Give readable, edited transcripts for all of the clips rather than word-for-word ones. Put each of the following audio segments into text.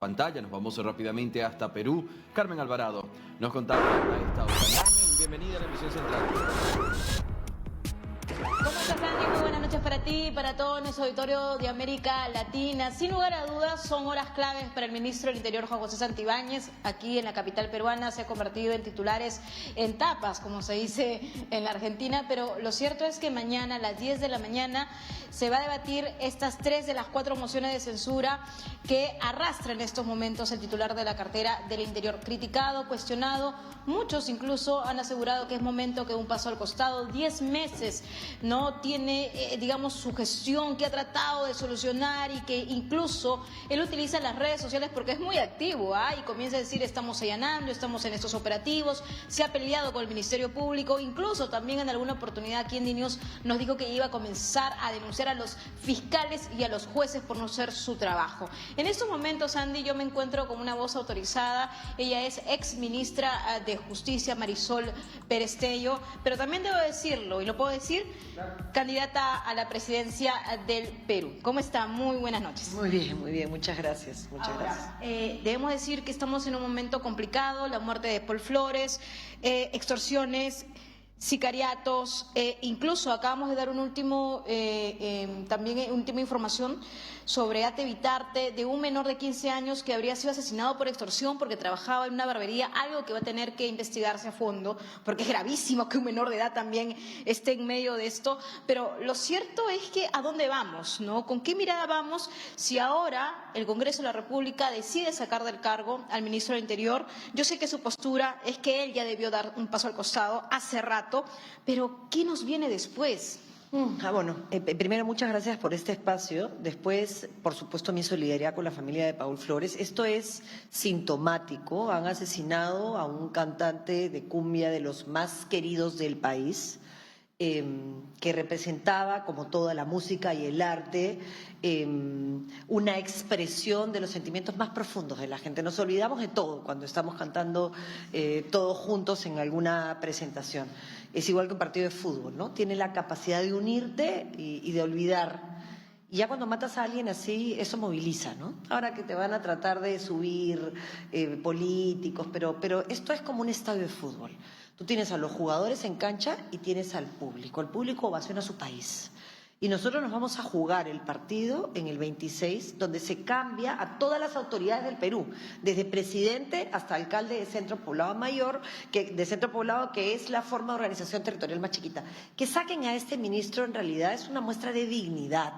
Pantalla, nos vamos rápidamente hasta Perú. Carmen Alvarado nos contaba a esta hora. Carmen, bienvenida a la emisión central. ¿Cómo estás, Andy? Muy buenas noches para ti y para todo nuestro auditorio de América Latina. Sin lugar a dudas, son horas claves para el ministro del Interior, Juan José Santibáñez. Aquí en la capital peruana se ha convertido en titulares en tapas, como se dice en la Argentina, pero lo cierto es que mañana a las 10 de la mañana se va a debatir estas 3 de las 4 mociones de censura que arrastra en estos momentos el titular de la cartera del Interior. Criticado, cuestionado, muchos incluso han asegurado que es momento que dé un paso al costado. 10 meses no tiene, digamos, su gestión, que ha tratado de solucionar y que incluso él utiliza las redes sociales porque es muy activo, y comienza a decir estamos allanando, estamos en estos operativos, se ha peleado con el Ministerio Público, incluso también en alguna oportunidad aquí en DNews nos dijo que iba a comenzar a denunciar a los fiscales y a los jueces por no hacer su trabajo. En estos momentos, Andy, yo me encuentro con una voz autorizada. Ella es ex ministra de Justicia, Marisol Perestello, pero también debo decirlo, y lo puedo decir, candidata a la presidencia del Perú. ¿Cómo está? Muy buenas noches. Muy bien, muchas gracias. Gracias. Debemos decir que estamos en un momento complicado, la muerte de Paul Flores, extorsiones, sicariatos, incluso acabamos de dar un última información sobre Ate Vitarte, de un menor de 15 años que habría sido asesinado por extorsión porque trabajaba en una barbería, algo que va a tener que investigarse a fondo, porque es gravísimo que un menor de edad también esté en medio de esto, pero lo cierto es que ¿a dónde vamos, no? ¿Con qué mirada vamos si ahora el Congreso de la República decide sacar del cargo al ministro del Interior? Yo sé que su postura es que él ya debió dar un paso al costado hace rato, pero ¿qué nos viene después? Primero, muchas gracias por este espacio. Después, por supuesto, mi solidaridad con la familia de Paul Flores. Esto es sintomático. Han asesinado a un cantante de cumbia de los más queridos del país, que representaba, como toda la música y el arte, una expresión de los sentimientos más profundos de la gente. Nos olvidamos de todo cuando estamos cantando todos juntos en alguna presentación. Es igual que un partido de fútbol, ¿no? Tiene la capacidad de unirte y de olvidar. Y ya cuando matas a alguien así, eso moviliza, ¿no? Ahora que te van a tratar de subir políticos, pero esto es como un estadio de fútbol. Tú tienes a los jugadores en cancha y tienes al público. El público ovaciona a su país. Y nosotros nos vamos a jugar el partido en el 26, donde se cambia a todas las autoridades del Perú, desde presidente hasta alcalde de Centro Poblado Mayor, de Centro Poblado, que es la forma de organización territorial más chiquita. Que saquen a este ministro en realidad es una muestra de dignidad.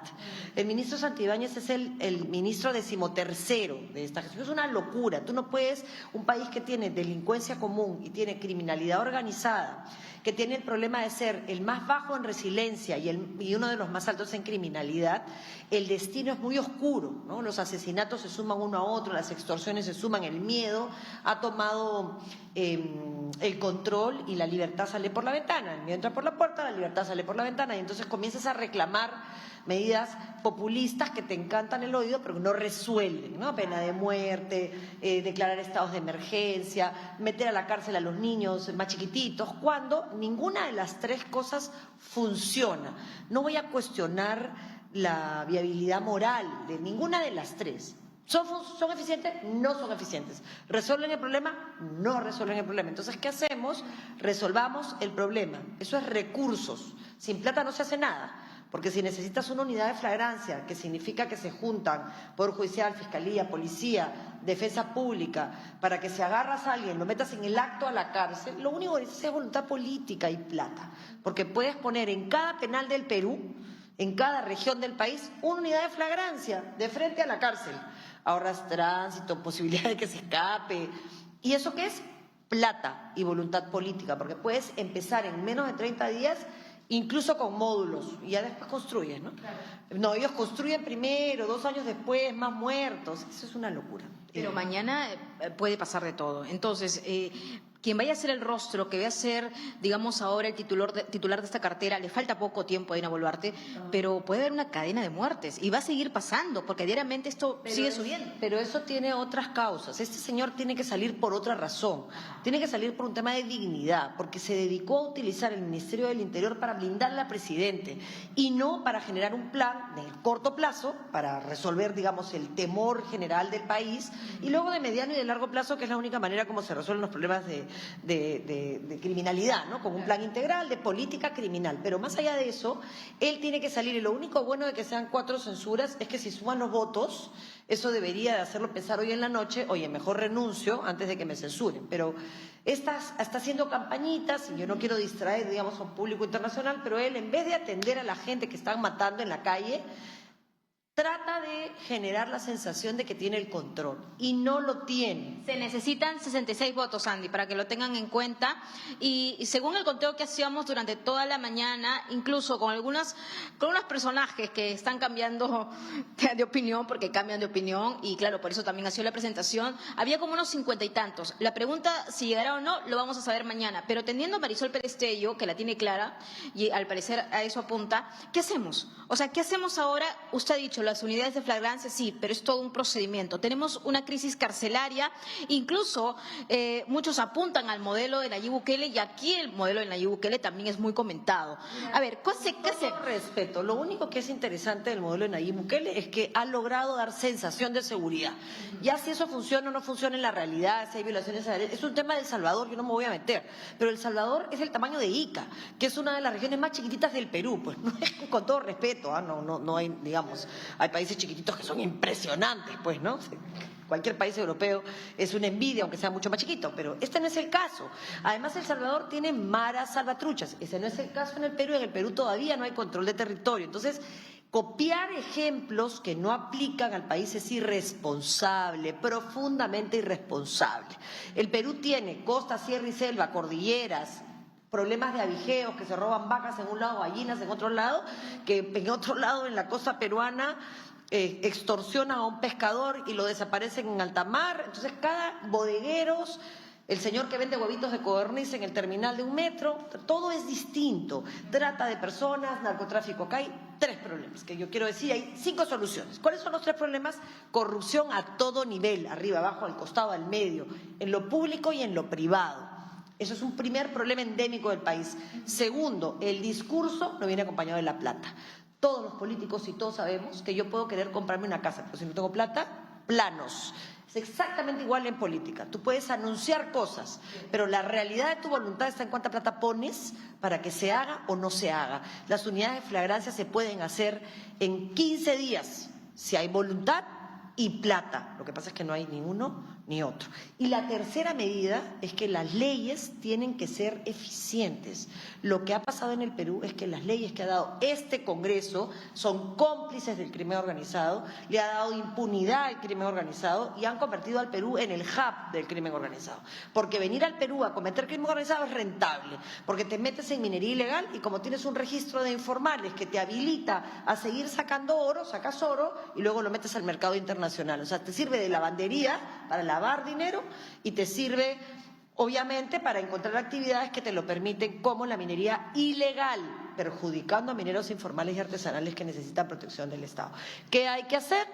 El ministro Santibáñez es el ministro 13º de esta gestión. Es una locura. Tú no puedes, un país que tiene delincuencia común y tiene criminalidad organizada, que tiene el problema de ser el más bajo en resiliencia y uno de los más altos en criminalidad, el destino es muy oscuro, ¿no? Los asesinatos se suman uno a otro, las extorsiones se suman, el miedo ha tomado el control y la libertad sale por la ventana. El miedo entra por la puerta, la libertad sale por la ventana, y entonces comienzas a reclamar medidas populistas que te encantan el oído pero que no resuelven, ¿no? Pena de muerte, declarar estados de emergencia, meter a la cárcel a los niños más chiquititos, cuando ninguna de las 3 cosas funciona. No voy a cuestionar la viabilidad moral de ninguna de las 3. ¿Son eficientes? No son eficientes. ¿Resuelven el problema? No resuelven el problema. Entonces, ¿qué hacemos? Resolvamos el problema. Eso es recursos. Sin plata no se hace nada. Porque si necesitas una unidad de flagrancia, que significa que se juntan Poder Judicial, Fiscalía, Policía, Defensa Pública, para que si agarras a alguien, lo metas en el acto a la cárcel, lo único que necesitas es voluntad política y plata. Porque puedes poner en cada penal del Perú, en cada región del país, una unidad de flagrancia de frente a la cárcel. Ahorras tránsito, posibilidad de que se escape. ¿Y eso qué es? Plata y voluntad política, porque puedes empezar en menos de 30 días, incluso con módulos, y ya después construyes, ¿no? Claro. No, ellos construyen primero, 2 años después, más muertos. Eso es una locura. Pero mañana puede pasar de todo. Entonces, quien vaya a ser el rostro, que vaya a ser, digamos, ahora el titular de esta cartera, le falta poco tiempo a Dina Boluarte, pero puede haber una cadena de muertes y va a seguir pasando, porque diariamente esto sigue subiendo. Pero eso tiene otras causas. Este señor tiene que salir por otra razón. Tiene que salir por un tema de dignidad, porque se dedicó a utilizar el Ministerio del Interior para blindarle al presidente y no para generar un plan de corto plazo para resolver, digamos, el temor general del país y luego de mediano y de largo plazo, que es la única manera como se resuelven los problemas de criminalidad, ¿no? Con un plan integral de política criminal. Pero más allá de eso, él tiene que salir, y lo único bueno de que sean 4 censuras es que si suman los votos, eso debería de hacerlo pensar hoy en la noche, oye, mejor renuncio antes de que me censuren. Pero está haciendo campañitas, y yo no quiero distraer, digamos, a un público internacional, pero él, en vez de atender a la gente que están matando en la calle, trata de generar la sensación de que tiene el control y no lo tiene. Se necesitan 66 votos, Andy, para que lo tengan en cuenta. Y según el conteo que hacíamos durante toda la mañana, incluso con unos personajes que están cambiando de opinión, porque cambian de opinión, y claro, por eso también ha sido la presentación, había como unos 50 y tantos. La pregunta, si llegará o no, lo vamos a saber mañana. Pero teniendo a Marisol Pérez Tello, que la tiene clara, y al parecer a eso apunta, ¿qué hacemos? O sea, ¿qué hacemos ahora? Usted ha dicho, las unidades de flagrancia, sí, pero es todo un procedimiento. Tenemos una crisis carcelaria, incluso muchos apuntan al modelo de Nayib Bukele, y aquí el modelo de Nayib Bukele también es muy comentado. A ver, ¿qué hacemos? Respeto, lo único que es interesante del modelo de Nayib Bukele es que ha logrado dar sensación de seguridad. Ya si eso funciona o no funciona en la realidad, si hay violaciones a la ley, es un tema de El Salvador, yo no me voy a meter, pero El Salvador es el tamaño de Ica, que es una de las regiones más chiquititas del Perú, pues no es, con todo respeto, no hay, digamos, hay países chiquititos que son impresionantes, pues, ¿no? Cualquier país europeo es una envidia, aunque sea mucho más chiquito, pero este no es el caso. Además, El Salvador tiene maras salvatruchas. Ese no es el caso en el Perú. En el Perú todavía no hay control de territorio. Entonces, copiar ejemplos que no aplican al país es irresponsable, profundamente irresponsable. El Perú tiene costa, sierra y selva, cordilleras, problemas de avigeos, que se roban vacas en un lado, gallinas en otro lado, que en otro lado, en la costa peruana, extorsionan a un pescador y lo desaparecen en alta mar. Entonces, cada bodegueros, el señor que vende huevitos de codorniz en el terminal de 1 metro, todo es distinto. Trata de personas, narcotráfico. Acá hay 3 problemas, que yo quiero decir, hay 5 soluciones. ¿Cuáles son los 3 problemas? Corrupción a todo nivel, arriba, abajo, al costado, al medio, en lo público y en lo privado. Eso es un primer problema endémico del país. Segundo, el discurso no viene acompañado de la plata. Todos los políticos y todos sabemos que yo puedo querer comprarme una casa, pero si no tengo plata, planos. Es exactamente igual en política. Tú puedes anunciar cosas, pero la realidad de tu voluntad está en cuánta plata pones para que se haga o no se haga. Las unidades de flagrancia se pueden hacer en 15 días, si hay voluntad y plata. Lo que pasa es que no hay ni uno ni otro. Y la tercera medida es que las leyes tienen que ser eficientes. Lo que ha pasado en el Perú es que las leyes que ha dado este Congreso son cómplices del crimen organizado, le ha dado impunidad al crimen organizado y han convertido al Perú en el hub del crimen organizado. Porque venir al Perú a cometer crimen organizado es rentable, porque te metes en minería ilegal y como tienes un registro de informales que te habilita a seguir sacando oro, sacas oro y luego lo metes al mercado internacional. O sea, te sirve de lavandería para lavar dinero y te sirve, obviamente, para encontrar actividades que te lo permiten, como la minería ilegal, perjudicando a mineros informales y artesanales que necesitan protección del Estado. ¿Qué hay que hacer?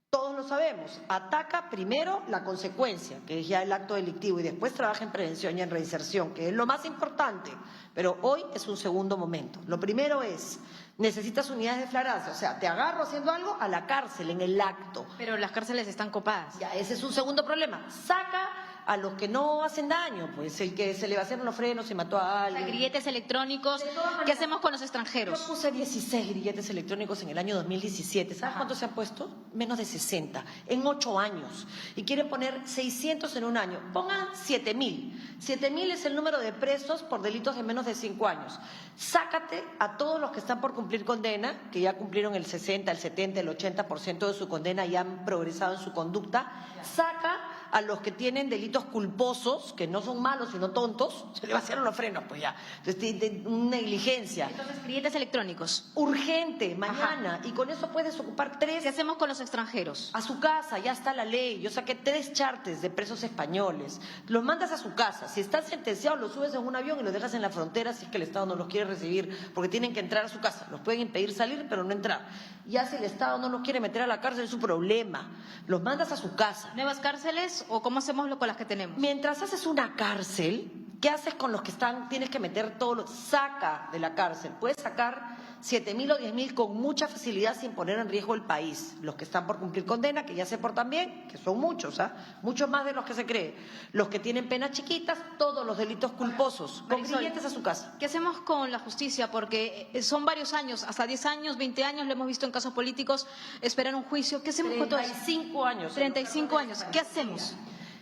Todos lo sabemos. Ataca primero la consecuencia, que es ya el acto delictivo, y después trabaja en prevención y en reinserción, que es lo más importante. Pero hoy es un segundo momento. Lo primero es, necesitas unidades de flagrancia, o sea, te agarro haciendo algo, a la cárcel, en el acto. Pero las cárceles están copadas. Ya, ese es un segundo problema. Saca a los que no hacen daño, pues el que se le vaciaron los frenos y mató a alguien. O sea, grilletes electrónicos, ¿qué hacemos con los extranjeros? Yo puse 16 grilletes electrónicos en el año 2017. ¿Sabes cuántos se han puesto? Menos de 60, en 8 años. Y quieren poner 600 en un año. Pongan 7.000. 7.000 es el número de presos por delitos de menos de 5 años. Sácate a todos los que están por cumplir condena, que ya cumplieron el 60, el 70, el 80% de su condena y han progresado en su conducta. Saca a los que tienen delitos culposos, que no son malos sino tontos, se le vaciaron los frenos, pues ya. Entonces, negligencia. Entonces, grilletes electrónicos. Urgente, mañana. Y con eso puedes ocupar 3. ¿Qué hacemos con los extranjeros? A su casa, ya está la ley. Yo saqué 3 charters de presos españoles. Los mandas a su casa. Si están sentenciados, los subes en un avión y los dejas en la frontera si es que el Estado no los quiere recibir, porque tienen que entrar a su casa. Los pueden impedir salir, pero no entrar. Ya si el Estado no los quiere meter a la cárcel, es su problema. Los mandas a su casa. ¿Nuevas cárceles o cómo hacemos con las que tenemos? Mientras haces una cárcel, ¿qué haces con los que están? Tienes que meter todos los... Saca de la cárcel. Puedes sacar 7.000 o 10.000 con mucha facilidad sin poner en riesgo el país. Los que están por cumplir condena, que ya se portan bien, que son muchos, muchos más de los que se cree. Los que tienen penas chiquitas, todos los delitos culposos, con grilletes a su casa. ¿Qué hacemos con la justicia? Porque son varios años, hasta 10 años, 20 años, lo hemos visto en casos políticos, esperar un juicio. ¿Qué hacemos con todo eso? 35 años. 35 años. ¿Qué hacemos?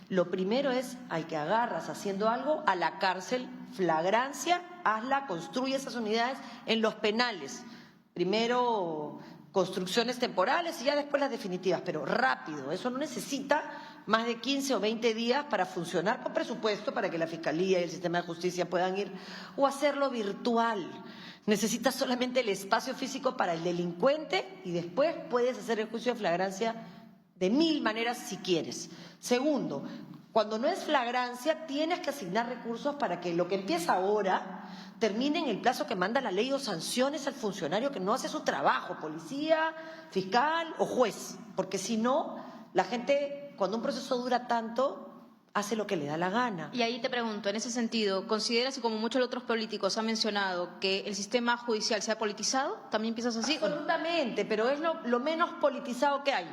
Lo primero es, hay que agarras haciendo algo a la cárcel, flagrancia, hazla, construye esas unidades en los penales. Primero construcciones temporales y ya después las definitivas, pero rápido. Eso no necesita más de 15 o 20 días para funcionar con presupuesto para que la Fiscalía y el sistema de justicia puedan ir, o hacerlo virtual. Necesitas solamente el espacio físico para el delincuente y después puedes hacer el juicio de flagrancia de 1000 maneras si quieres. Segundo, cuando no es flagrancia, tienes que asignar recursos para que lo que empieza ahora termine en el plazo que manda la ley o sanciones al funcionario que no hace su trabajo, policía, fiscal o juez. Porque si no, la gente, cuando un proceso dura tanto, hace lo que le da la gana. Y ahí te pregunto, en ese sentido, ¿consideras, como muchos otros políticos han mencionado, que el sistema judicial se ha politizado? ¿También piensas así? Absolutamente, pero es lo menos politizado que hay.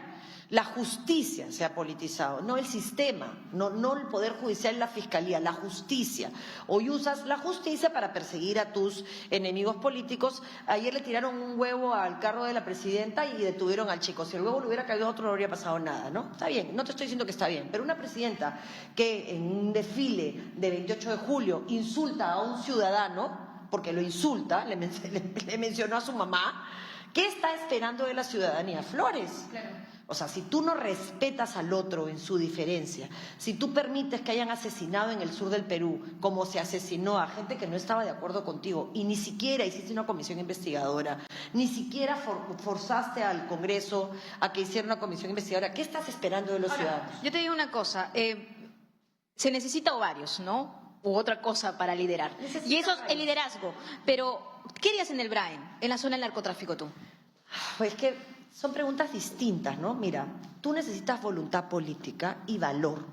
La justicia se ha politizado, no el sistema, no el Poder Judicial, la Fiscalía, la justicia. Hoy usas la justicia para perseguir a tus enemigos políticos. Ayer le tiraron un huevo al carro de la presidenta y detuvieron al chico. Si el huevo le hubiera caído a otro, no habría pasado nada, ¿no? Está bien, no te estoy diciendo que está bien, pero una presidenta que en un desfile de 28 de julio insulta a un ciudadano, porque lo insulta, le mencionó a su mamá, ¿qué está esperando de la ciudadanía? Flores. Claro. O sea, si tú no respetas al otro en su diferencia, si tú permites que hayan asesinado en el sur del Perú, como se asesinó a gente que no estaba de acuerdo contigo, y ni siquiera hiciste una comisión investigadora, ni siquiera forzaste al Congreso a que hiciera una comisión investigadora, ¿qué estás esperando de los ciudadanos? Yo te digo una cosa, se necesita ovarios, ¿no? U otra cosa para liderar. Y eso es el liderazgo. Pero, ¿qué harías en el Brain, en la zona del narcotráfico tú? Pues que son preguntas distintas, ¿no? Mira, tú necesitas voluntad política y valor,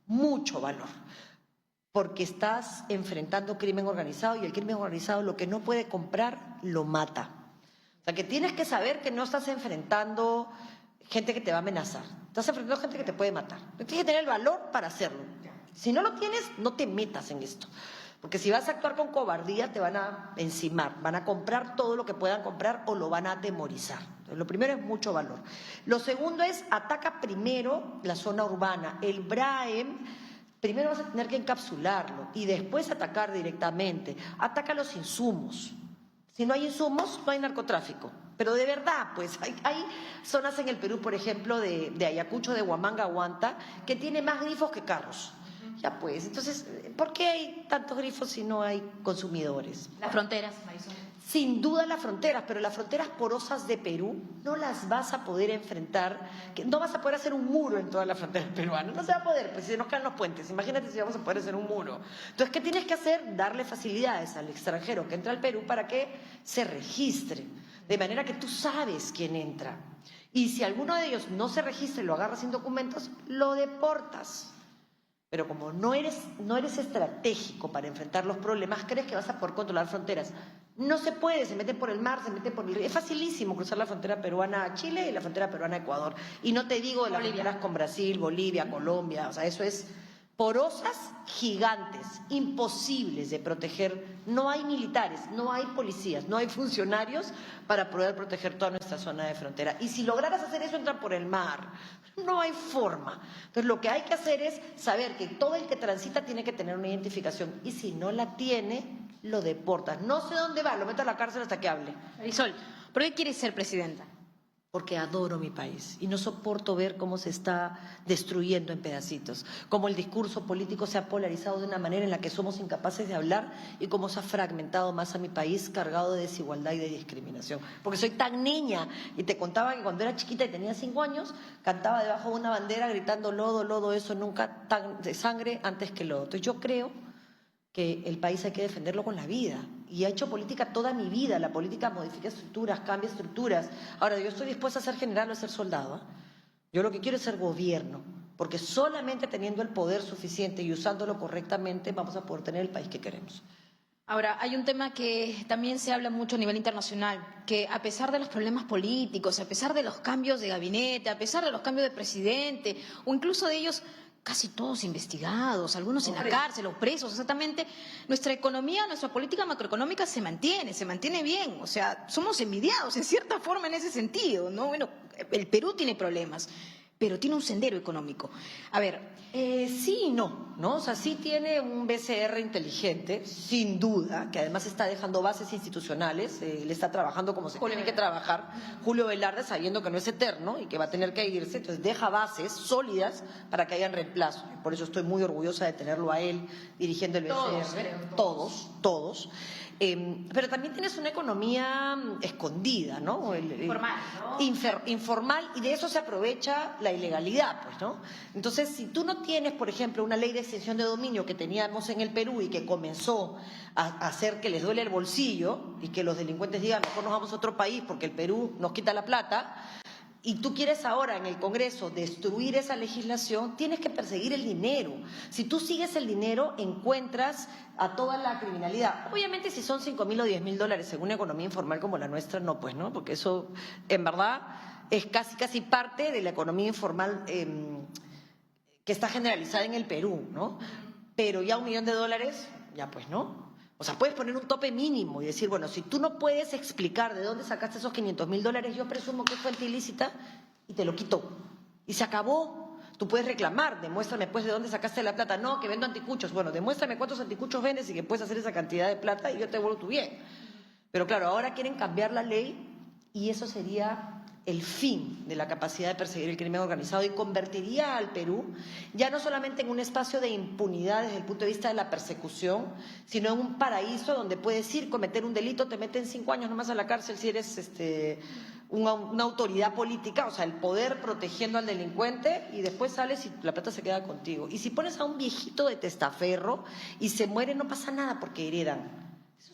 mucho valor, porque estás enfrentando crimen organizado y el crimen organizado lo que no puede comprar, lo mata. O sea, que tienes que saber que no estás enfrentando gente que te va a amenazar, estás enfrentando gente que te puede matar. Tienes que tener el valor para hacerlo. Si no lo tienes, no te metas en esto. Porque si vas a actuar con cobardía, te van a encimar, van a comprar todo lo que puedan comprar o lo van a atemorizar. Entonces, lo primero es mucho valor. Lo segundo es, ataca primero la zona urbana. El BRAEM, primero vas a tener que encapsularlo y después atacar directamente. Ataca los insumos. Si no hay insumos, no hay narcotráfico. Pero de verdad, pues hay zonas en el Perú, por ejemplo, de Ayacucho, de Huamanga, Huanta, que tiene más grifos que carros. Ya pues, entonces, ¿por qué hay tantos grifos si no hay consumidores? Las fronteras, Marisol. Sin duda las fronteras, pero las fronteras porosas de Perú no las vas a poder enfrentar, no vas a poder hacer un muro en todas las fronteras peruanas, no se va a poder, pues si se nos caen los puentes, imagínate si vamos a poder hacer un muro. Entonces, ¿qué tienes que hacer? Darle facilidades al extranjero que entra al Perú para que se registre, de manera que tú sabes quién entra. Y si alguno de ellos no se registra y lo agarras sin documentos, lo deportas. Pero como no eres estratégico para enfrentar los problemas, crees que vas a poder controlar fronteras. No se puede, se meten por el mar, se meten por el río. Es facilísimo cruzar la frontera peruana a Chile y la frontera peruana a Ecuador. Y no te digo de las fronteras con Brasil, Bolivia, Colombia, o sea, eso es porosas gigantes, imposibles de proteger. No hay militares, no hay policías, no hay funcionarios para poder proteger toda nuestra zona de frontera. Y si lograras hacer eso, entran por el mar. No hay forma. Entonces, lo que hay que hacer es saber que todo el que transita tiene que tener una identificación. Y si no la tiene, lo deportas. No sé dónde va, lo meto a la cárcel hasta que hable. Marisol, ¿por qué quieres ser presidenta? porque adoro mi país y no soporto ver cómo se está destruyendo en pedacitos, cómo el discurso político se ha polarizado de una manera en la que somos incapaces de hablar y cómo se ha fragmentado más a mi país cargado de desigualdad y de discriminación. Porque soy tan niña y te contaba que cuando era chiquita y tenía 5 años, cantaba debajo de una bandera gritando lodo, lodo, eso nunca tan de sangre antes que lodo. Entonces yo creo que el país hay que defenderlo con la vida. Y he hecho política toda mi vida. La política modifica estructuras, cambia estructuras. Ahora, yo estoy dispuesta a ser general o a ser soldado. Yo lo que quiero es ser gobierno, porque solamente teniendo el poder suficiente y usándolo correctamente vamos a poder tener el país que queremos. Ahora, hay un tema que también se habla mucho a nivel internacional, que a pesar de los problemas políticos, a pesar de los cambios de gabinete, a pesar de los cambios de presidente, o incluso de ellos casi todos investigados, algunos en la cárcel o presos, exactamente, nuestra economía, nuestra política macroeconómica se mantiene bien, o sea, somos envidiados en cierta forma en ese sentido, ¿no? Bueno, el Perú tiene problemas, pero tiene un sendero económico. A ver, sí y no, ¿no? O sea, sí tiene un BCR inteligente, sin duda, que además está dejando bases institucionales, le está trabajando como se tiene que trabajar. Julio Velarde, sabiendo que no es eterno y que va a tener que irse, entonces deja bases sólidas para que hayan reemplazo. Por eso estoy muy orgullosa de tenerlo a él dirigiendo el BCR. Todos. Pero también tienes una economía escondida, ¿no? Informal, ¿no? Informal, y de eso se aprovecha la ilegalidad, pues, ¿no? Entonces, si tú no tienes, por ejemplo, una ley de extinción de dominio que teníamos en el Perú y que comenzó a hacer que les duele el bolsillo y que los delincuentes digan, mejor nos vamos a otro país porque el Perú nos quita la plata, y tú quieres ahora en el Congreso destruir esa legislación, tienes que perseguir el dinero. Si tú sigues el dinero, encuentras a toda la criminalidad. Obviamente, si son 5.000 o 10.000 dólares en una economía informal como la nuestra, no, pues, ¿no? Porque eso, en verdad, es casi parte de la economía informal que está generalizada en el Perú, ¿no? Pero ya $1 millón, ya pues, ¿no? O sea, puedes poner un tope mínimo y decir, bueno, si tú no puedes explicar de dónde sacaste esos $500.000, yo presumo que es fuente ilícita y te lo quito. Y se acabó. Tú puedes reclamar, demuéstrame pues de dónde sacaste la plata. No, que vendo anticuchos. Bueno, demuéstrame cuántos anticuchos vendes y que puedes hacer esa cantidad de plata y yo te devuelvo tu bien. Pero claro, ahora quieren cambiar la ley y eso sería el fin de la capacidad de perseguir el crimen organizado y convertiría al Perú ya no solamente en un espacio de impunidad desde el punto de vista de la persecución, sino en un paraíso donde puedes ir, cometer un delito, te meten 5 años nomás a la cárcel si eres una autoridad política, o sea, el poder protegiendo al delincuente, y después sales y la plata se queda contigo. Y si pones a un viejito de testaferro y se muere, no pasa nada porque heredan.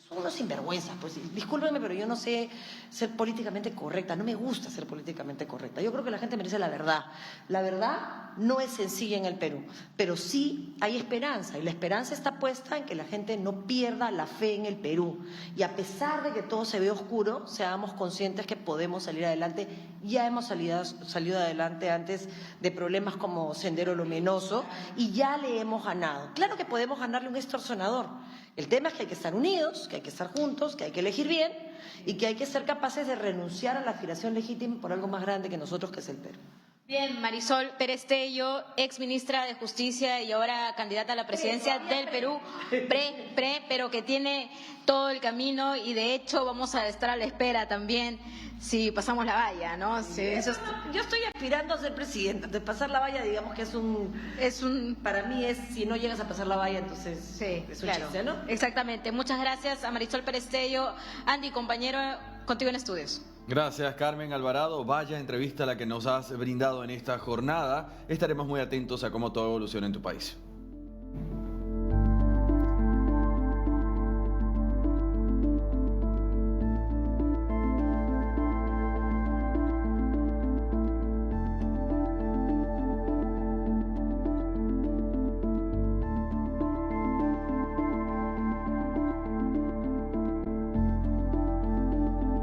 Son unos sinvergüenzas, pues discúlpenme, pero yo no sé ser políticamente correcta, no me gusta ser políticamente correcta. Yo creo que la gente merece la verdad. La verdad no es sencilla en el Perú, pero sí hay esperanza, y la esperanza está puesta en que la gente no pierda la fe en el Perú. Y a pesar de que todo se ve oscuro, seamos conscientes que podemos salir adelante. Ya hemos salido adelante antes de problemas como Sendero Luminoso y ya le hemos ganado. Claro que podemos ganarle un extorsionador. El tema es que hay que estar unidos, que hay que estar juntos, que hay que elegir bien y que hay que ser capaces de renunciar a la aspiración legítima por algo más grande que nosotros, que es el Perú. Bien, Marisol Pérez Tello, ex ministra de Justicia y ahora candidata a la presidencia del Perú, pero que tiene todo el camino, y de hecho vamos a estar a la espera también si pasamos la valla, ¿no? Sí, eso es... Yo estoy aspirando a ser presidenta. De pasar la valla, digamos que para mí es, si no llegas a pasar la valla, entonces sí, es un claro, chiste, ¿no? Exactamente. Muchas gracias a Marisol Pérez Tello. Andy, compañero, contigo en estudios. Gracias, Carmen Alvarado. Vaya entrevista la que nos has brindado en esta jornada. Estaremos muy atentos a cómo todo evoluciona en tu país.